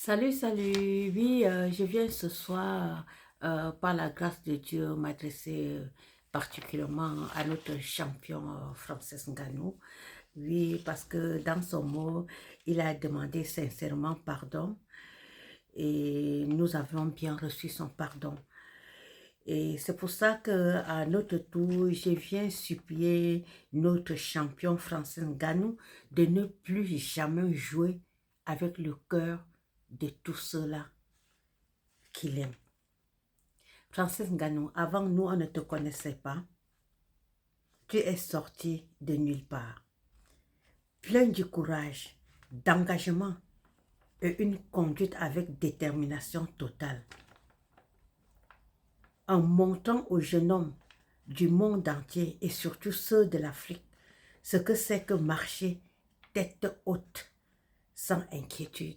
Salut, salut. Oui, je viens ce soir, par la grâce de Dieu, m'adresser particulièrement à notre champion Francis Ngannou. Oui, parce que dans son mot, il a demandé sincèrement pardon et nous avons bien reçu son pardon. Et c'est pour ça que à notre tour, je viens supplier notre champion Francis Ngannou de ne plus jamais jouer avec le cœur de tous ceux-là qu'il aime. Francis Ngannou, avant nous, on ne te connaissait pas. Tu es sorti de nulle part. Plein de courage, d'engagement et une conduite avec détermination totale. En montrant aux jeunes hommes du monde entier et surtout ceux de l'Afrique ce que c'est que marcher tête haute, sans inquiétude.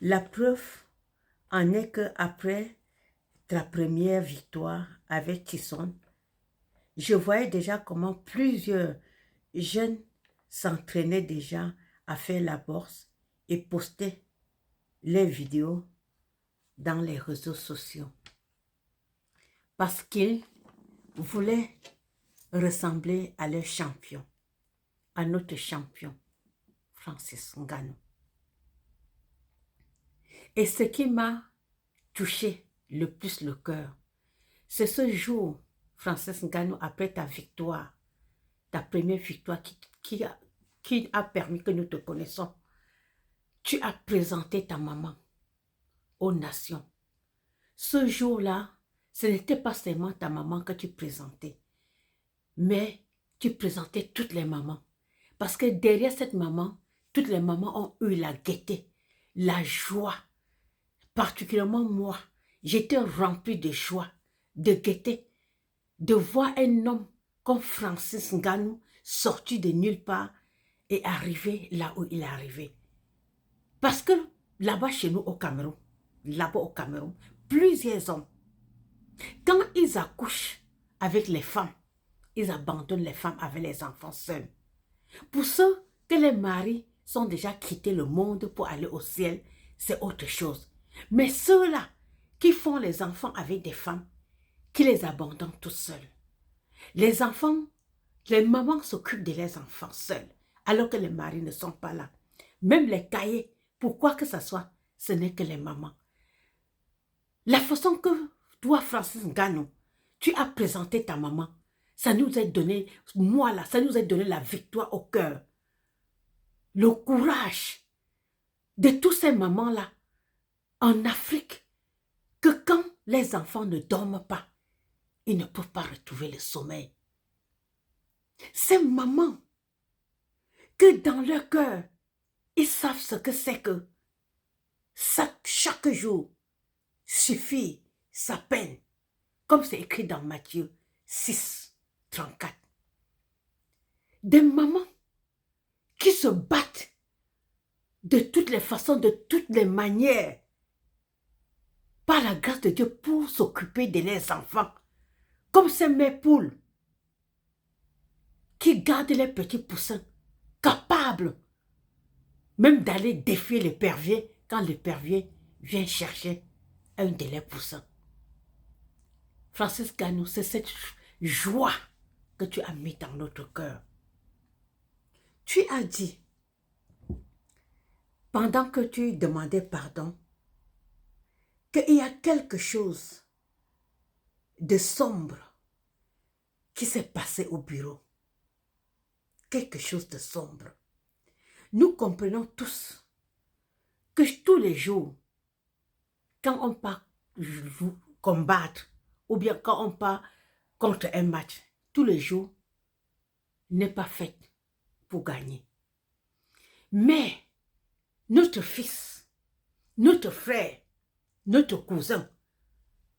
La preuve en est qu'après ta première victoire avec Tyson, je voyais déjà comment plusieurs jeunes s'entraînaient déjà à faire la bourse et postaient les vidéos dans les réseaux sociaux. Parce qu'ils voulaient ressembler à leur champion, à notre champion, Francis Ngannou. Et ce qui m'a touché le plus le cœur, c'est ce jour, Francis Ngannou, après ta victoire, ta première victoire qui a permis que nous te connaissons. Tu as présenté ta maman aux nations. Ce jour-là, ce n'était pas seulement ta maman que tu présentais, mais tu présentais toutes les mamans. Parce que derrière cette maman, toutes les mamans ont eu la gaieté, la joie. Particulièrement moi, j'étais remplie de joie, de gaieté, de voir un homme comme Francis Ngannou sorti de nulle part et arriver là où il est arrivé. Parce que là-bas chez nous au Cameroun, plusieurs hommes, quand ils accouchent avec les femmes, ils abandonnent les femmes avec les enfants seuls. Pour ceux que les maris sont déjà quittés le monde pour aller au ciel, c'est autre chose. Mais ceux-là qui font les enfants avec des femmes, qui les abandonnent tout seuls. Les enfants, les mamans s'occupent de leurs enfants seuls, alors que les maris ne sont pas là. Même les cahiers, pour quoi que ce soit, ce n'est que les mamans. La façon que toi, Francis Ngannou, tu as présenté ta maman, ça nous a donné, moi là, ça nous a donné la victoire au cœur. Le courage de tous ces mamans-là en Afrique, que quand les enfants ne dorment pas, ils ne peuvent pas retrouver le sommeil. Ces mamans, que dans leur cœur, ils savent ce que c'est que chaque jour suffit sa peine, comme c'est écrit dans Matthieu 6, 34. Des mamans qui se battent de toutes les façons, de toutes les manières, par la grâce de Dieu, pour s'occuper de leurs enfants, comme ces mères poules qui gardent les petits poussins, capables même d'aller défier l'épervier quand l'épervier vient chercher un de leurs poussins. Francis Ngannou, c'est cette joie que tu as mis dans notre cœur. Tu as dit, pendant que tu demandais pardon, qu'il y a quelque chose de sombre qui s'est passé au bureau. Quelque chose de sombre. Nous comprenons tous que tous les jours, quand on part combattre, ou bien quand on part contre un match, tous les jours n'est pas fait pour gagner. Mais notre fils, notre frère, notre cousin,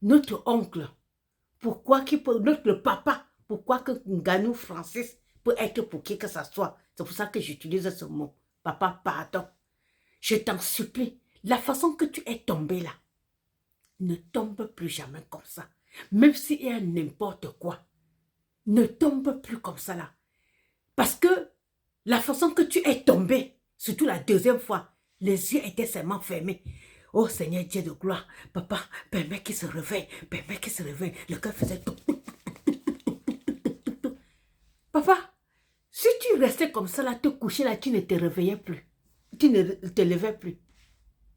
notre oncle, notre papa, pourquoi que Ngannou Francis peut être pour qui que ce soit. C'est pour ça que j'utilise ce mot. Papa, pardon. Je t'en supplie, la façon que tu es tombé là, ne tombe plus jamais comme ça. Même s'il y a n'importe quoi, ne tombe plus comme ça là. Parce que la façon que tu es tombé, surtout la deuxième fois, Les yeux étaient seulement fermés. Oh Seigneur Dieu de gloire, papa, permets qu'il se réveille, permets qu'il se réveille. Le cœur faisait tout. Papa, si tu restais comme ça là, te coucher là, tu ne te réveillais plus. Tu ne te levais plus.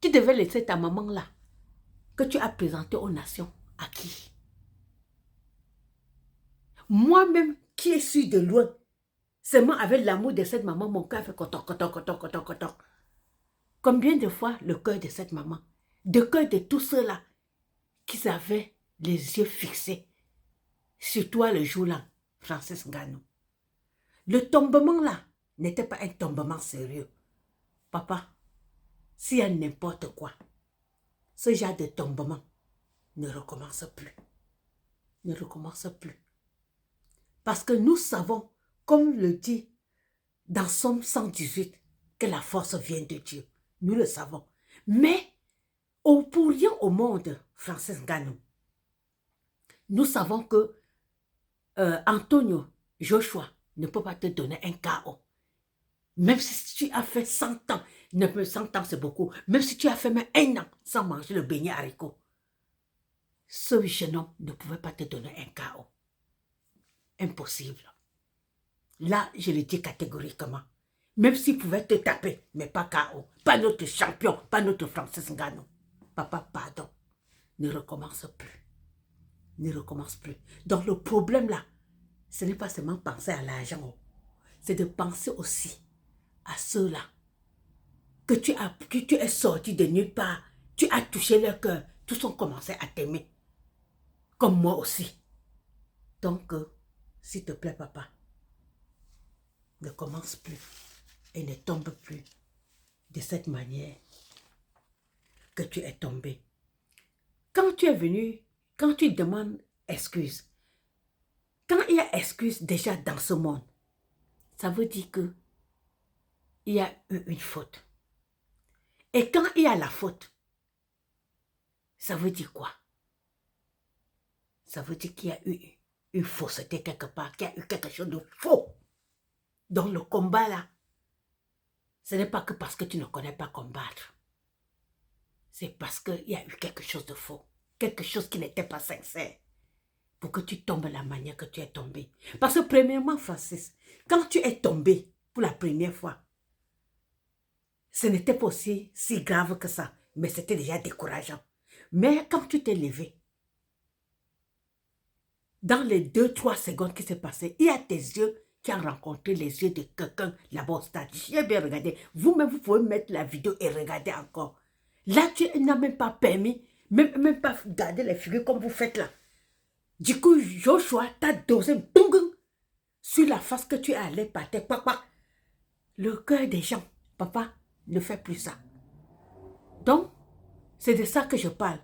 Tu devais laisser ta maman là, que tu as présentée aux nations. À qui? Moi-même, qui est su de loin, seulement avec l'amour de cette maman, mon cœur fait coton, coton, coton, coton, coton. Combien de fois le cœur de cette maman, le cœur de tous ceux-là qui avaient les yeux fixés sur toi le jour-là, Francis Ngannou. Le tombement là n'était pas un tombement sérieux. Papa, s'il y a n'importe quoi, ce genre de tombement ne recommence plus. Ne recommence plus. Parce que nous savons, comme le dit dans Somme 118, que la force vient de Dieu. Nous le savons. Mais, pour rien au monde, Francis Ngannou, nous savons que Antonio Joshua ne peut pas te donner un KO. Même si tu as fait 100 ans, 100 ans c'est beaucoup, même si tu as fait même 1 an sans manger le beignet haricot, ce jeune homme ne pouvait pas te donner un KO. Impossible. Là, je le dis catégoriquement. Même s'il pouvait te taper, mais pas KO. Pas notre champion, pas notre Francis Ngannou. Papa, pardon. Ne recommence plus. Ne recommence plus. Donc le problème là, ce n'est pas seulement penser à l'argent. C'est de penser aussi à ceux-là que tu es sorti de nulle part. Tu as touché leur cœur. Tous ont commencé à t'aimer. Comme moi aussi. Donc, s'il te plaît, papa, ne commence plus et ne tombe plus de cette manière que tu es tombé. Quand tu es venu, quand tu demandes excuse, quand il y a excuse déjà dans ce monde, ça veut dire que il y a eu une faute. Et quand il y a la faute, ça veut dire quoi? Ça veut dire qu'il y a eu une fausseté quelque part, qu'il y a eu quelque chose de faux. Dans le combat là, ce n'est pas que parce que tu ne connais pas combattre. C'est parce qu'il y a eu quelque chose de faux. Quelque chose qui n'était pas sincère. Pour que tu tombes la manière que tu es tombé. Parce que premièrement, Francis, quand tu es tombé pour la première fois, ce n'était pas aussi si grave que ça. Mais c'était déjà décourageant. Mais quand tu t'es levé, dans les 2-3 secondes qui s'est passé, il y a tes yeux qui ont rencontré les yeux de quelqu'un là-bas au stade. J'ai bien regardé. Vous-même, vous pouvez mettre la vidéo et regarder encore. Là, tu n'as même pas permis, même pas garder les figures comme vous faites là. Du coup, Joshua t'a dosé sur la face que tu es allé par terre. Papa, le cœur des gens, papa, ne fait plus ça. Donc, c'est de ça que je parle.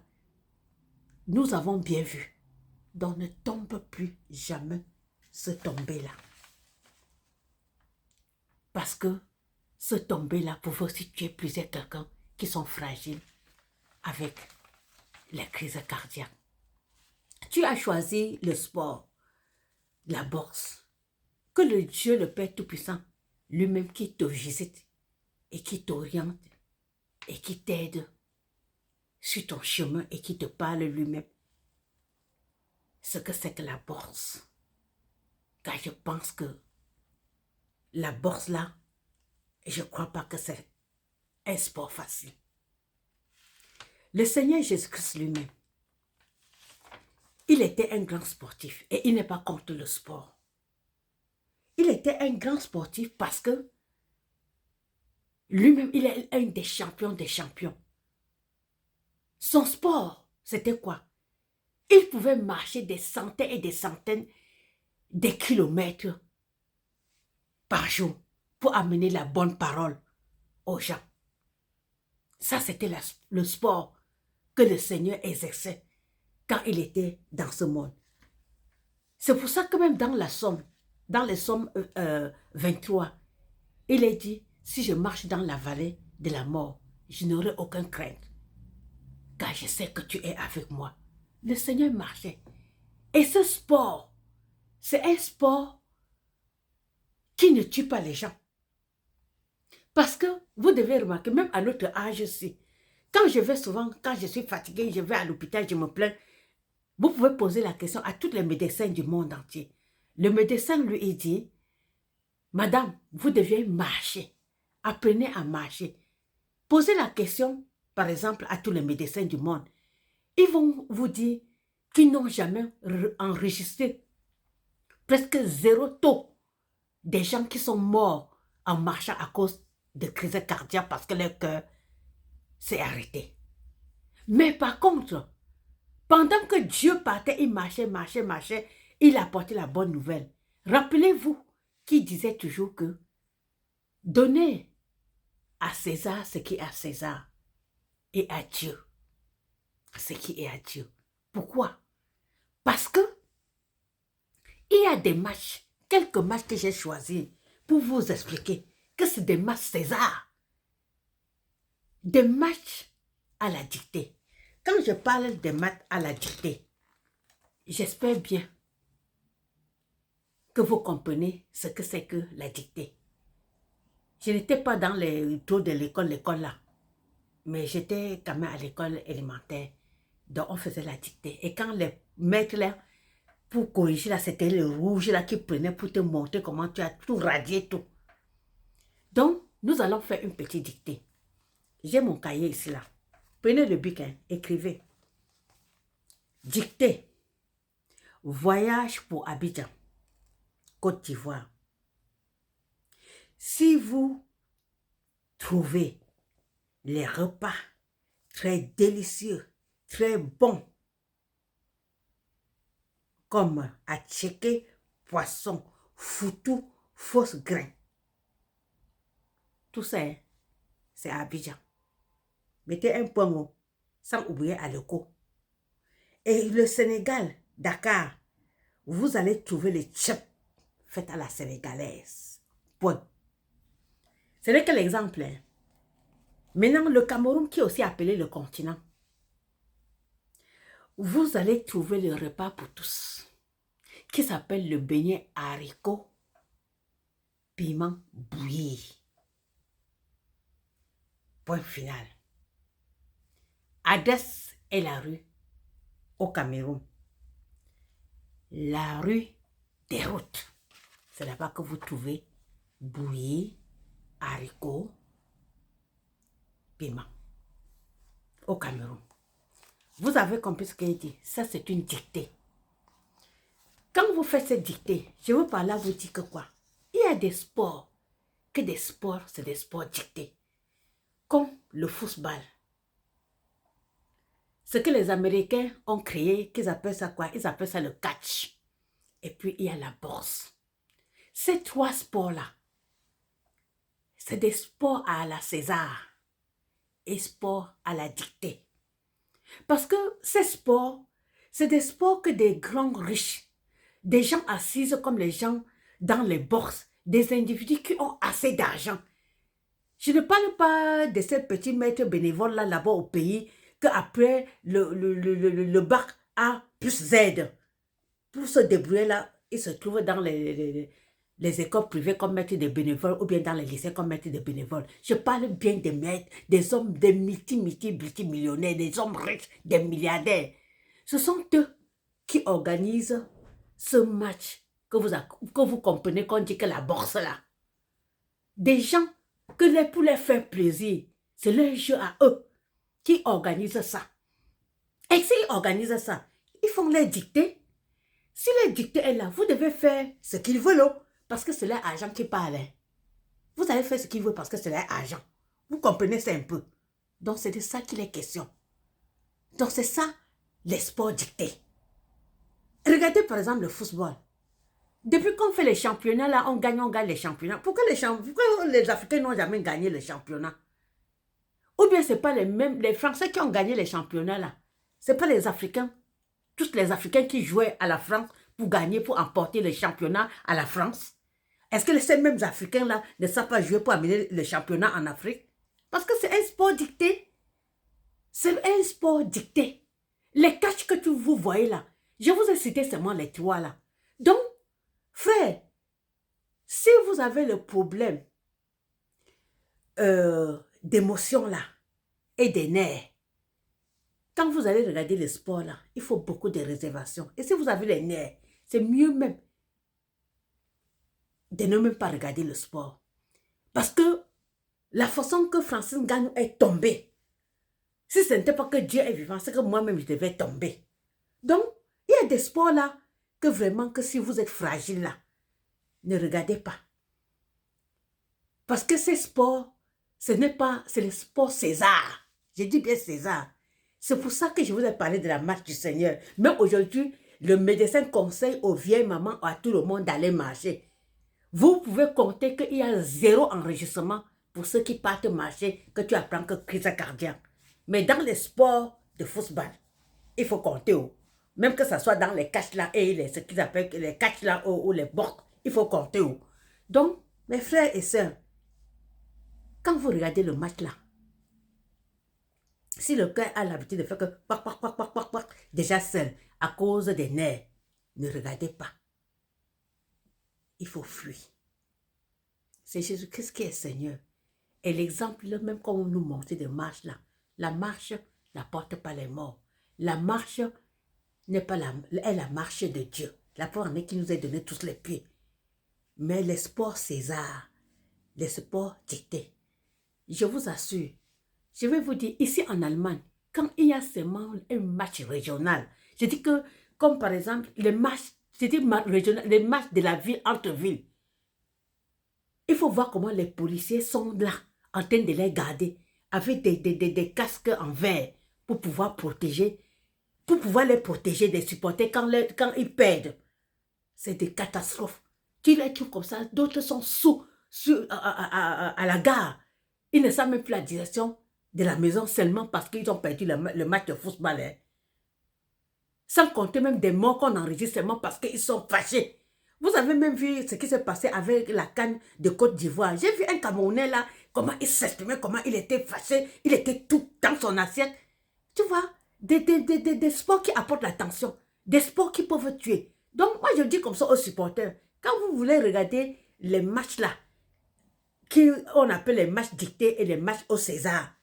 Nous avons bien vu. Donc, ne tombe plus jamais ce tomber-là. Parce que ce tomber-là pouvait aussi tuer plusieurs quelqu'un qui sont fragiles avec les crises cardiaques. Tu as choisi le sport, la bourse. Que le Dieu, le Père Tout-Puissant, lui-même qui te visite et qui t'oriente et qui t'aide sur ton chemin et qui te parle lui-même. Ce que c'est que la bourse. Car je pense que la bourse là, je ne crois pas que c'est un sport facile. Le Seigneur Jésus-Christ lui-même, il était un grand sportif et il n'est pas contre le sport. Il était un grand sportif parce que lui-même, il est un des champions des champions. Son sport, c'était quoi? Il pouvait marcher des centaines et des centaines de kilomètres par jour pour amener la bonne parole aux gens. Ça, c'était le sport que le Seigneur exerçait quand il était dans ce monde. C'est pour ça que même dans les Psaumes 23, il est dit, si je marche dans la vallée de la mort, je n'aurai aucune crainte, car je sais que tu es avec moi. Le Seigneur marchait. Et ce sport, c'est un sport qui ne tue pas les gens. Parce que vous devez remarquer, même à notre âge aussi, quand je vais souvent, quand je suis fatiguée, je vais à l'hôpital, je me plains, vous pouvez poser la question à tous les médecins du monde entier. Le médecin lui dit, Madame, vous devez marcher. Apprenez à marcher. Posez la question, par exemple, à tous les médecins du monde. Ils vont vous dire qu'ils n'ont jamais enregistré presque zéro taux des gens qui sont morts en marchant à cause de crise cardiaque parce que leur cœur s'est arrêté. Mais par contre, pendant que Dieu partait, il marchait, il apportait la bonne nouvelle. Rappelez-vous qu'il disait toujours que donnez à César ce qui est à César et à Dieu ce qui est à Dieu. Pourquoi? Parce que il y a des matchs, quelques matchs que j'ai choisis pour vous expliquer que c'est des matchs César. Des matchs à la dictée. Quand je parle des matchs à la dictée, j'espère bien que vous comprenez ce que c'est que la dictée. Je n'étais pas dans les tours de l'école là, mais j'étais quand même à l'école élémentaire. Donc on faisait la dictée. Et quand les maîtres là, pour corriger là, c'était le rouge là qui prenait pour te montrer comment tu as tout radié tout. Donc, nous allons faire une petite dictée. J'ai mon cahier ici là. Prenez le bic, hein, écrivez. Dictée. Voyage pour Abidjan, Côte d'Ivoire. Si vous trouvez les repas très délicieux, très bons, comme attiéké, poisson, foutou, fausse grain, tout ça, c'est à Abidjan. Mettez un point mot, sans oublier Aleko. Et le Sénégal, Dakar, vous allez trouver les tchèps faits à la sénégalaise. Point. Ce n'est que l'exemple. Hein. Maintenant, le Cameroun, qui est aussi appelé le continent, vous allez trouver le repas pour tous, qui s'appelle le beignet haricot, piment bouilli. Point final. Adès est la rue au Cameroun. La rue des routes. C'est là-bas que vous trouvez bouilli, haricots, piment. Au Cameroun. Vous avez compris ce qu'il dit. Ça, c'est une dictée. Quand vous faites cette dictée, je veux par là vous dire que quoi? Il y a des sports, que des sports, c'est des sports dictés. Comme le football. Ce que les Américains ont créé, qu'ils appellent ça quoi? Ils appellent ça le catch. Et puis, il y a la bourse. Ces trois sports-là, c'est des sports à la César et sports à la dictée. Parce que ces sports, c'est des sports que des grands riches, des gens assis comme les gens dans les bourses, des individus qui ont assez d'argent. Je ne parle pas de ces petits maîtres bénévoles là-bas au pays qu'après le bac A plus Z, pour se débrouiller là, ils se trouvent dans les écoles privées comme maîtres de bénévoles ou bien dans les lycées comme maîtres de bénévoles. Je parle bien des maîtres, des hommes, des multimillionnaires, des hommes riches, des milliardaires. Ce sont eux qui organisent ce match que vous comprenez qu'on dit que la bourse là. Des gens que pour leur faire plaisir, c'est leur jeu à eux qui organisent ça. Et s'ils organisent ça, ils font leur dictée. Si leur dictée est là, vous devez faire ce qu'ils veulent, parce que c'est leur argent qui parle. Vous allez faire ce qu'ils veulent parce que c'est leur argent. Vous comprenez ça un peu. Donc c'est de ça qu'il est question. Donc c'est ça les sports dictés. Regardez par exemple le football. Depuis qu'on fait les championnats, là, on gagne les championnats. Pourquoi les Africains n'ont jamais gagné le championnat? Ou bien ce n'est pas les Français qui ont gagné les championnats, là. Ce n'est pas les Africains. Tous les Africains qui jouaient à la France pour gagner, pour emporter le championnat à la France. Est-ce que ces mêmes Africains-là ne savent pas jouer pour amener le championnat en Afrique? Parce que c'est un sport dicté. C'est un sport dicté. Les catchs que vous voyez là, je vous ai cité seulement les trois là. Donc, frère, si vous avez le problème d'émotions là et des nerfs. Quand vous allez regarder le sport là, il faut beaucoup de réservations. Et si vous avez les nerfs, c'est mieux même de ne même pas regarder le sport. Parce que la façon que Francine Ngannou est tombée, si ce n'était pas que Dieu est vivant, c'est que moi-même je devais tomber. Donc, il y a des sports là que vraiment que si vous êtes fragile là, ne regardez pas. Parce que ces sports, c'est le sport César. Je dis bien César. C'est pour ça que je vous ai parlé de la marche du Seigneur. Même aujourd'hui, le médecin conseille aux vieilles mamans, à tout le monde d'aller marcher. Vous pouvez compter qu'il y a 0 enregistrement pour ceux qui partent marcher, que tu apprends que crise cardiaque. Mais dans les sports de football, il faut compter. Même que ce soit dans les catch là et ce qu'ils appellent les catch là ou les bords, il faut compter. Donc, mes frères et sœurs, quand vous regardez le match là, si le cœur a l'habitude de faire que déjà seul, à cause des nerfs, ne regardez pas. Il faut fuir. C'est Jésus-Christ qui est Seigneur. Et l'exemple, même quand on nous montre de marche là, la marche n'apporte pas les morts. La marche n'est pas la marche de Dieu. La preuve est qui nous a donné tous les pieds. Mais les sports César, les sports dictés, je vous assure, je vais vous dire, ici en Allemagne, quand il y a seulement un match régional, je dis que, comme par exemple, les matchs, les matchs de la ville entre villes, il faut voir comment les policiers sont là, en train de les garder, avec des casques en verre, pour pouvoir les protéger des supporters quand ils perdent. C'est des catastrophes. Tu les trouves comme ça, d'autres sont à la gare. Ils ne savent même plus la direction de la maison seulement parce qu'ils ont perdu le match de football. Hein. Sans compter même des morts qu'on enregistre seulement parce qu'ils sont fâchés. Vous avez même vu ce qui s'est passé avec la CAN de Côte d'Ivoire. J'ai vu un Camerounais là, comment il s'exprimait, comment il était fâché, il était tout dans son assiette. Tu vois, des sports qui apportent l'attention, des sports qui peuvent tuer. Donc moi je dis comme ça aux supporters, quand vous voulez regarder les matchs là, qu'on appelle les matchs dictés et les matchs au César,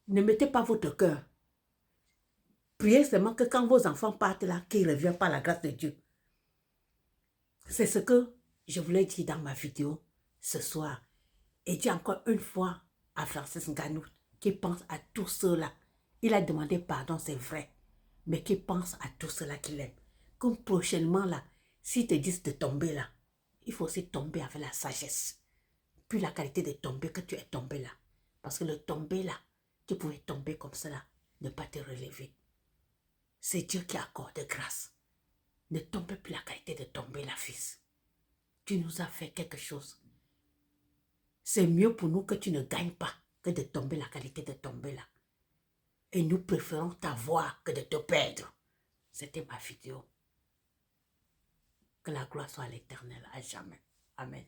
ne mettez pas votre cœur. Priez seulement que quand vos enfants partent là, qu'ils reviennent par la grâce de Dieu. C'est ce que je voulais dire dans ma vidéo ce soir. Et dis encore une fois à Francis Ngannou qui pense à tous ceux-là. Il a demandé pardon, c'est vrai. Mais qui pense à tous ceux-là qu'il aime. Comme prochainement là, s'ils te disent de tomber là, il faut aussi tomber avec la sagesse. Puis la qualité de tomber que tu es tombé là. Parce que le tomber là, tu pouvais tomber comme cela, ne pas te relever. C'est Dieu qui accorde grâce. Ne tombe plus la qualité de tomber là, fils. Tu nous as fait quelque chose. C'est mieux pour nous que tu ne gagnes pas que de tomber la qualité de tomber là. Et nous préférons t'avoir que de te perdre. C'était ma vidéo. Que la gloire soit à l'Éternel à jamais. Amen.